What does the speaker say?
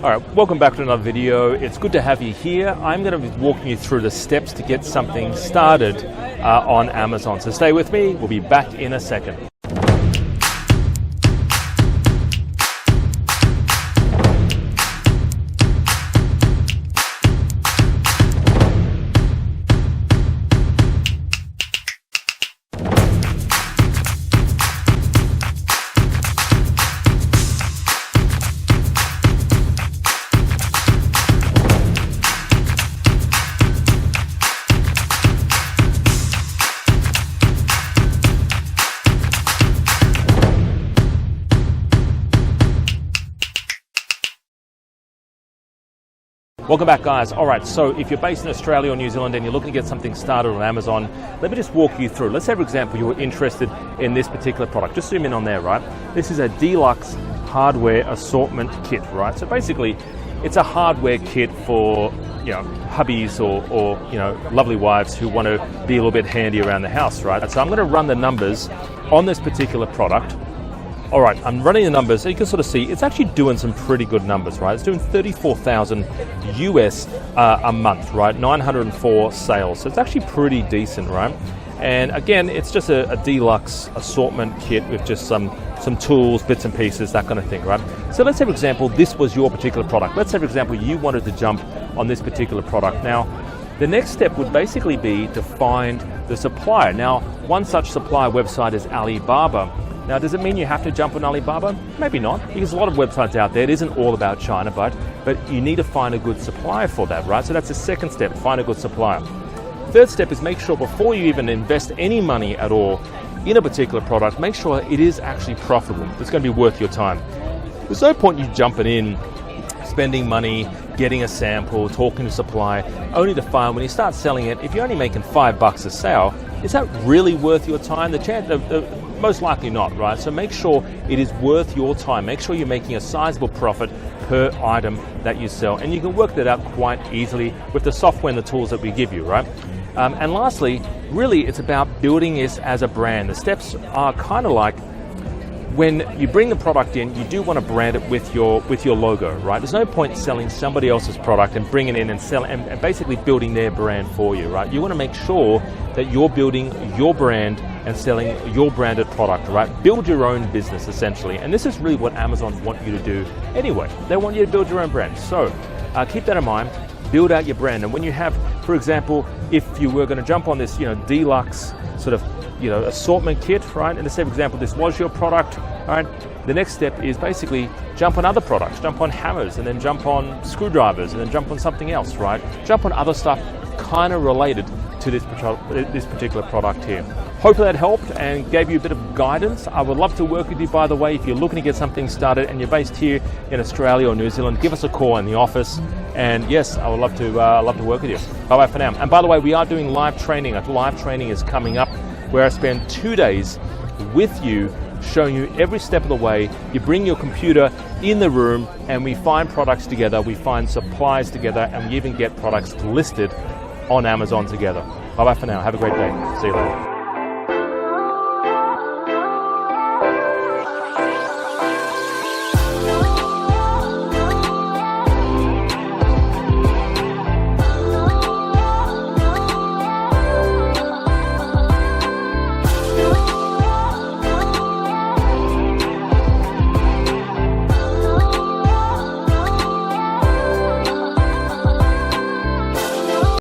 All right, welcome back to another video. It's good to have you here. I'm going to be walking you through the steps to get something started on Amazon. So stay with me. We'll be back in a second. Welcome back, guys. All right, so if you're based in Australia or New Zealand and you're looking to get something started on Amazon, let me just walk you through. Let's say, for example, you were interested in this particular product. Just zoom in on there, right? This is a deluxe hardware assortment kit, right? So basically, it's a hardware kit for, hubbies or lovely wives who want to be a little bit handy around the house, right? So I'm going to run the numbers on this particular product. All right, I'm running the numbers, so you can sort of see it's actually doing some pretty good numbers, right? It's doing 34,000 US a month, right? 904 sales, so it's actually pretty decent, right? And again, it's just a deluxe assortment kit with just some tools, bits and pieces, that kind of thing, right? So let's say, for example, this was your particular product. Let's say, for example, you wanted to jump on this particular product. Now, the next step would basically be to find the supplier. Now, one such supplier website is Alibaba. Now, does it mean you have to jump on Alibaba? Maybe not, because a lot of websites out there, it isn't all about China, but you need to find a good supplier for that, right? So that's the second step, find a good supplier. Third step is make sure before you even invest any money at all in a particular product, make sure it is actually profitable. It's going to be worth your time. There's no point you jumping in, spending money, getting a sample, talking to supplier, only to find when you start selling it, if you're only making $5 a sale, is that really worth your time? The chance most likely not, right? So make sure it is worth your time. Make sure you're making a sizable profit per item that you sell. And you can work that out quite easily with the software and the tools that we give you, right? And lastly, really it's about building this as a brand. The steps are kind of like when you bring the product in, you do want to brand it with your logo, right? There's no point selling somebody else's product and bringing it in and selling and basically building their brand for you, right? You want to make sure that you're building your brand and selling your branded product, right? Build your own business, essentially. And this is really what Amazon want you to do anyway. They want you to build your own brand. So keep that in mind, build out your brand. And when you have, for example, if you were going to jump on this, deluxe sort of, assortment kit, right? And to say, for example, this was your product, all right? The next step is basically jump on other products, jump on hammers, and then jump on screwdrivers, and then jump on something else, right? Jump on other stuff kind of related to this particular product here. Hopefully that helped and gave you a bit of guidance. I would love to work with you, by the way. If you're looking to get something started and you're based here in Australia or New Zealand, give us a call in the office. And yes, I would love to work with you. Bye-bye for now. And by the way, we are doing live training. A live training is coming up where I spend 2 days with you, showing you every step of the way. You bring your computer in the room and we find products together, we find supplies together, and we even get products listed on Amazon together. Bye-bye for now. Have a great day. See you later.